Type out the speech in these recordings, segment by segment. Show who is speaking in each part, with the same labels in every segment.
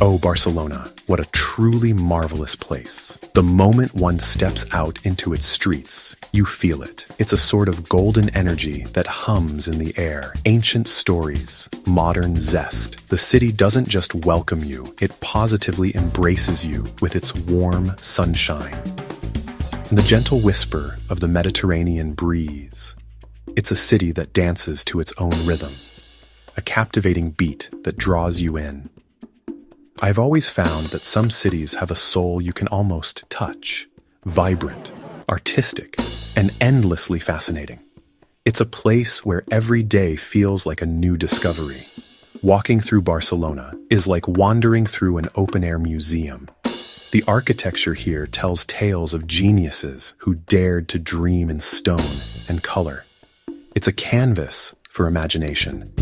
Speaker 1: Oh, Barcelona, what a truly marvelous place. The moment one steps out into its streets, you feel it. It's a sort of golden energy that hums in the air. Ancient stories, modern zest. The city doesn't just welcome you, it positively embraces you with its warm sunshine. And the gentle whisper of the Mediterranean breeze. It's a city that dances to its own rhythm. A captivating beat that draws you in. I've always found that some cities have a soul you can almost touch. Vibrant, artistic, and endlessly fascinating. It's a place where every day feels like a new discovery. Walking through Barcelona is like wandering through an open-air museum. The architecture here tells tales of geniuses who dared to dream in stone and color. It's a canvas for imagination.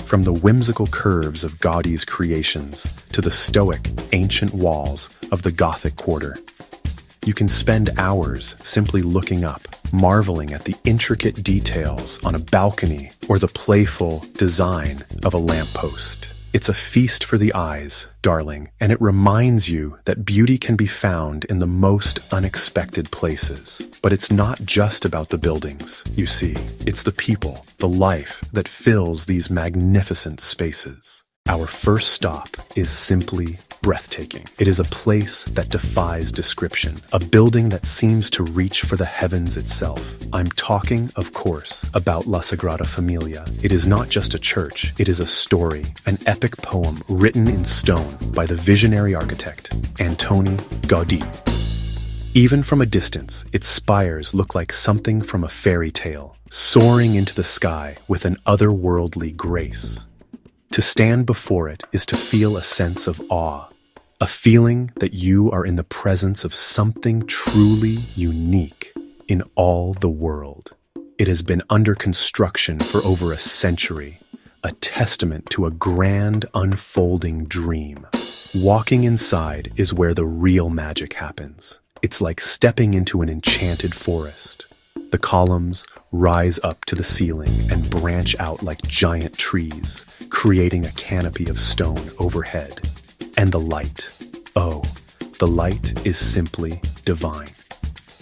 Speaker 1: From the whimsical curves of Gaudí's creations to the stoic, ancient walls of the Gothic quarter. You can spend hours simply looking up, marveling at the intricate details on a balcony or the playful design of a lamppost. It's a feast for the eyes, darling, and it reminds you that beauty can be found in the most unexpected places. But it's not just about the buildings, you see. It's the people, the life that fills these magnificent spaces. Our first stop is simply breathtaking. It is a place that defies description, a building that seems to reach for the heavens itself. I'm talking, of course, about La Sagrada Família. It is not just a church, it is a story, an epic poem written in stone by the visionary architect, Gaudí. Even from a distance, its spires look like something from a fairy tale, soaring into the sky with an otherworldly grace. To stand before it is to feel a sense of awe, a feeling that you are in the presence of something truly unique in all the world. It has been under construction for over a century, a testament to a grand unfolding dream. Walking inside is where the real magic happens. It's like stepping into an enchanted forest. The columns rise up to the ceiling and branch out like giant trees, creating a canopy of stone overhead. And the light. Oh, the light is simply divine.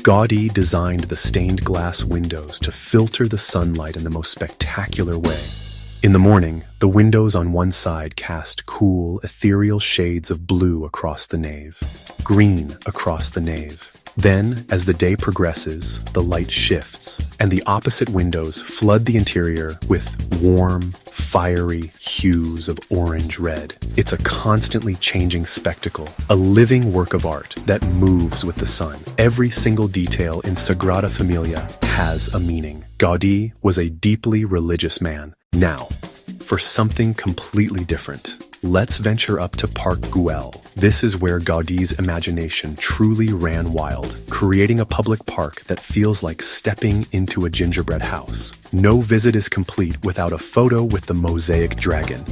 Speaker 1: Gaudí designed the stained glass windows to filter the sunlight in the most spectacular way. In the morning, the windows on one side cast cool, ethereal shades of blue across the nave, green across the nave. Then, as the day progresses, the light shifts, and the opposite windows flood the interior with warm, fiery hues of orange-red. It's a constantly changing spectacle, a living work of art that moves with the sun. Every single detail in Sagrada Familia has a meaning. Gaudí was a deeply religious man. Now, for something completely different. Let's venture up to Park Güell. This is where Gaudí's imagination truly ran wild, creating a public park that feels like stepping into a gingerbread house. No visit is complete without a photo with the mosaic dragon.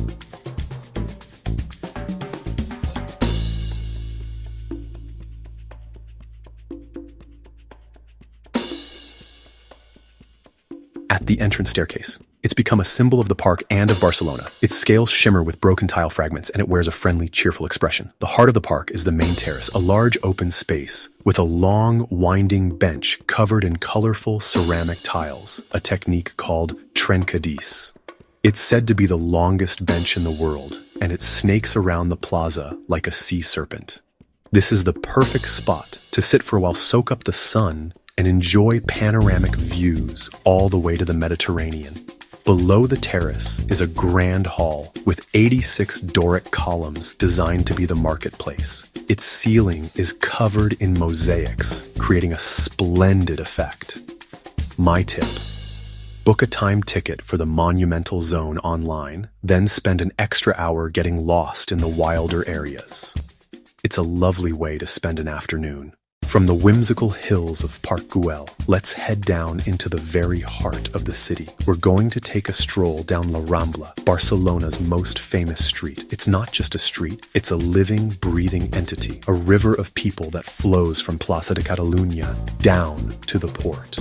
Speaker 1: At the entrance staircase. It's become a symbol of the park and of Barcelona. Its scales shimmer with broken tile fragments, and it wears a friendly, cheerful expression. The heart of the park is the main terrace, a large open space with a long, winding bench covered in colorful ceramic tiles, a technique called trencadís. It's said to be the longest bench in the world, and it snakes around the plaza like a sea serpent. This is the perfect spot to sit for a while, soak up the sun, and enjoy panoramic views all the way to the Mediterranean. Below the terrace is a grand hall with 86 Doric columns designed to be the marketplace. Its ceiling is covered in mosaics, creating a splendid effect. My tip: book a time ticket for the monumental zone online, then spend an extra hour getting lost in the wilder areas. It's a lovely way to spend an afternoon. From the whimsical hills of Park Güell, let's head down into the very heart of the city. We're going to take a stroll down La Rambla, Barcelona's most famous street. It's not just a street, it's a living, breathing entity, a river of people that flows from Plaça de Catalunya down to the port.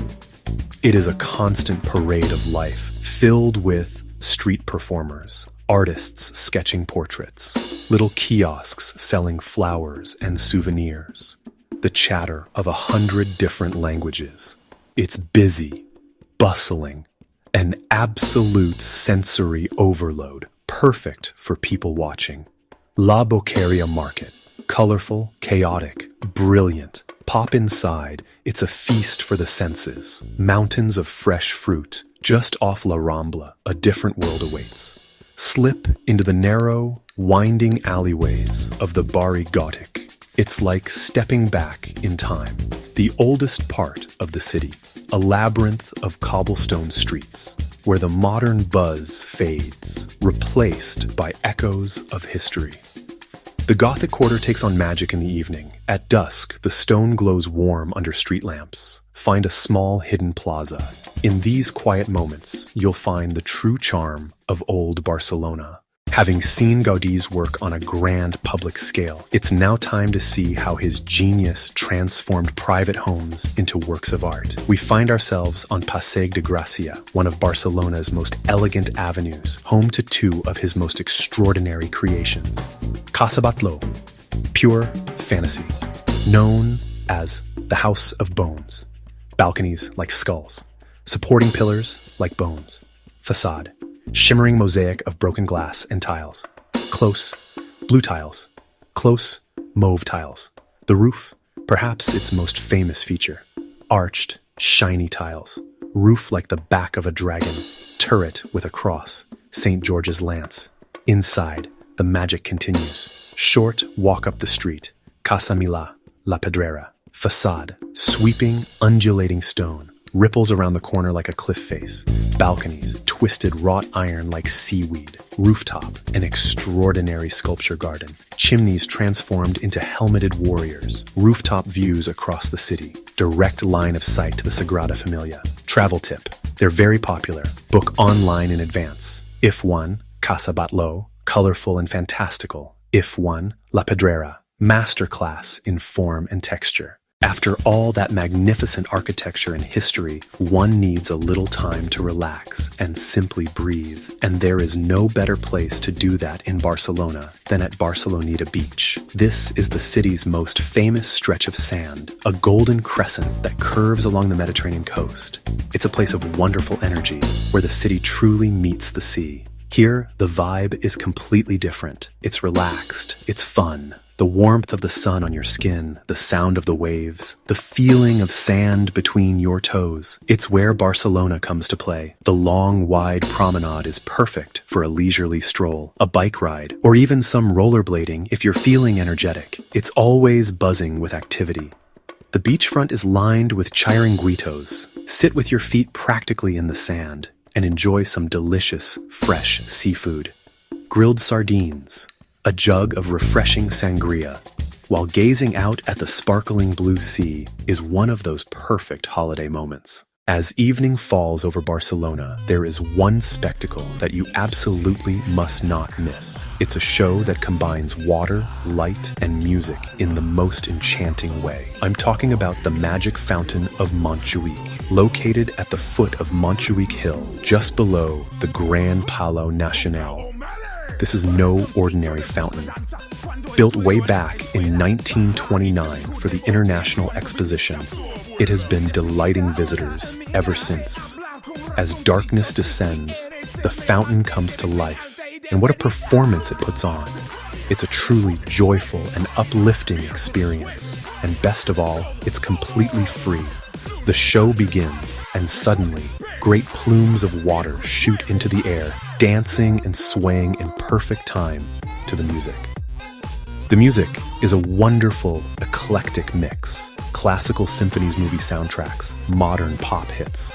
Speaker 1: It is a constant parade of life, filled with street performers, artists sketching portraits, little kiosks selling flowers and souvenirs, the chatter of 100 different languages. It's busy, bustling, an absolute sensory overload, perfect for people watching. La Boqueria Market, colorful, chaotic, brilliant. Pop inside, it's a feast for the senses. Mountains of fresh fruit, just off La Rambla, a different world awaits. Slip into the narrow, winding alleyways of the Barri Gothic. It's like stepping back in time. The oldest part of the city, a labyrinth of cobblestone streets, where the modern buzz fades, replaced by echoes of history. The Gothic quarter takes on magic in the evening. At dusk, the stone glows warm under street lamps. Find a small hidden plaza. In these quiet moments, you'll find the true charm of old Barcelona. Having seen Gaudí's work on a grand public scale, it's now time to see how his genius transformed private homes into works of art. We find ourselves on Passeig de Gràcia, one of Barcelona's most elegant avenues, home to two of his most extraordinary creations. Casa Batlló, pure fantasy, known as the House of Bones. Balconies like skulls, supporting pillars like bones. Facade, shimmering mosaic of broken glass and tiles. Close, blue tiles. Close, mauve tiles. The roof, perhaps its most famous feature. Arched, shiny tiles. Roof like the back of a dragon. Turret with a cross. St. George's lance. Inside, the magic continues. Short walk up the street. Casa Milà, La Pedrera. Facade, sweeping, undulating stone. Ripples around the corner like a cliff face. Balconies, twisted wrought iron like seaweed. Rooftop, an extraordinary sculpture garden. Chimneys transformed into helmeted warriors. Rooftop views across the city. Direct line of sight to the Sagrada Família. Travel tip, they're very popular. Book online in advance. If one, Casa Batlló, colorful and fantastical. If one, La Pedrera, masterclass in form and texture. After all that magnificent architecture and history, one needs a little time to relax and simply breathe. And there is no better place to do that in Barcelona than at Barceloneta Beach. This is the city's most famous stretch of sand, a golden crescent that curves along the Mediterranean coast. It's a place of wonderful energy, where the city truly meets the sea. Here, the vibe is completely different. It's relaxed, it's fun. The warmth of the sun on your skin, the sound of the waves, the feeling of sand between your toes. It's where Barcelona comes to play. The long, wide promenade is perfect for a leisurely stroll, a bike ride, or even some rollerblading if you're feeling energetic. It's always buzzing with activity. The beachfront is lined with chiringuitos. Sit with your feet practically in the sand and enjoy some delicious, fresh seafood. Grilled sardines, a jug of refreshing sangria, while gazing out at the sparkling blue sea is one of those perfect holiday moments. As evening falls over Barcelona, there is one spectacle that you absolutely must not miss. It's a show that combines water, light, and music in the most enchanting way. I'm talking about the magic fountain of Montjuïc, located at the foot of Montjuïc Hill, just below the Gran Palau Nacional. This is no ordinary fountain. Built way back in 1929 for the International Exposition, it has been delighting visitors ever since. As darkness descends, the fountain comes to life, and what a performance it puts on. It's a truly joyful and uplifting experience, and best of all, it's completely free. The show begins, and suddenly, great plumes of water shoot into the air, dancing and swaying in perfect time to the music. The music is a wonderful, eclectic mix. Classical symphonies, movie soundtracks, modern pop hits.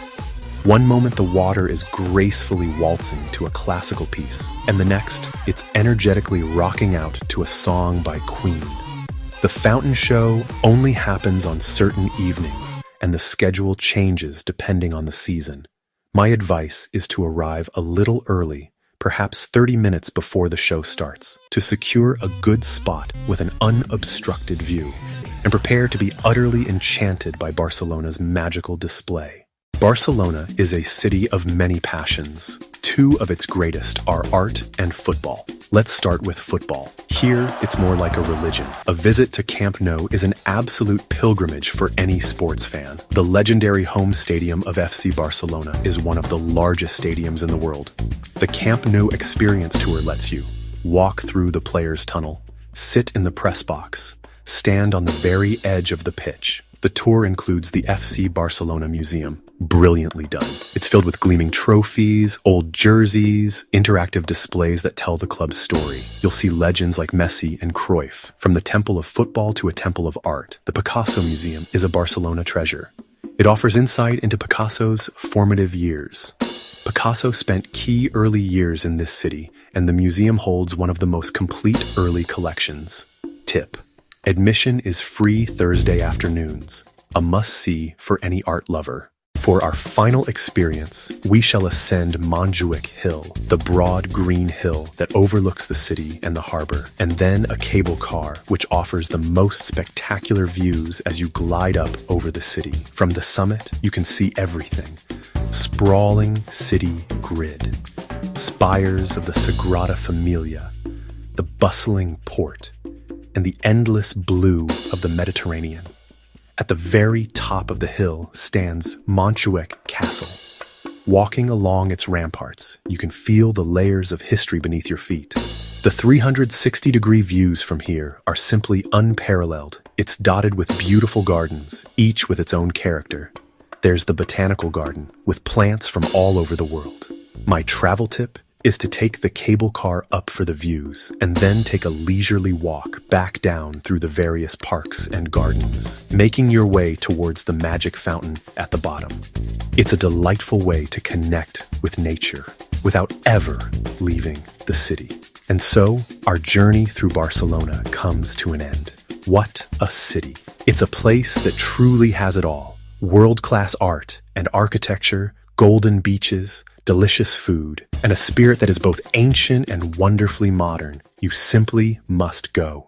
Speaker 1: One moment the water is gracefully waltzing to a classical piece, and the next, it's energetically rocking out to a song by Queen. The fountain show only happens on certain evenings, and the schedule changes depending on the season. My advice is to arrive a little early, perhaps 30 minutes before the show starts, to secure a good spot with an unobstructed view, and prepare to be utterly enchanted by Barcelona's magical display. Barcelona is a city of many passions. Two of its greatest are art and football. Let's start with football. Here, it's more like a religion. A visit to Camp Nou is an absolute pilgrimage for any sports fan. The legendary home stadium of FC Barcelona is one of the largest stadiums in the world. The Camp Nou Experience Tour lets you walk through the players' tunnel, sit in the press box, stand on the very edge of the pitch. The tour includes the FC Barcelona Museum. Brilliantly done. It's filled with gleaming trophies, old jerseys, interactive displays that tell the club's story. You'll see legends like Messi and Cruyff. From the temple of football to a temple of art, the Picasso Museum is a Barcelona treasure. It offers insight into Picasso's formative years. Picasso spent key early years in this city, and the museum holds one of the most complete early collections. Tip: admission is free Thursday afternoons, a must-see for any art lover. For our final experience, we shall ascend Montjuïc Hill, the broad green hill that overlooks the city and the harbor, and then a cable car which offers the most spectacular views as you glide up over the city. From the summit, you can see everything. Sprawling city grid, spires of the Sagrada Família, the bustling port, and the endless blue of the Mediterranean. At the very top of the hill stands Montjuïc Castle. Walking along its ramparts, you can feel the layers of history beneath your feet. The 360-degree views from here are simply unparalleled. It's dotted with beautiful gardens, each with its own character. There's the botanical garden, with plants from all over the world. My travel tip is to take the cable car up for the views and then take a leisurely walk back down through the various parks and gardens, making your way towards the magic fountain at the bottom. It's a delightful way to connect with nature without ever leaving the city. And so, our journey through Barcelona comes to an end. What a city. It's a place that truly has it all. World-class art and architecture, golden beaches, delicious food, and a spirit that is both ancient and wonderfully modern. You simply must go.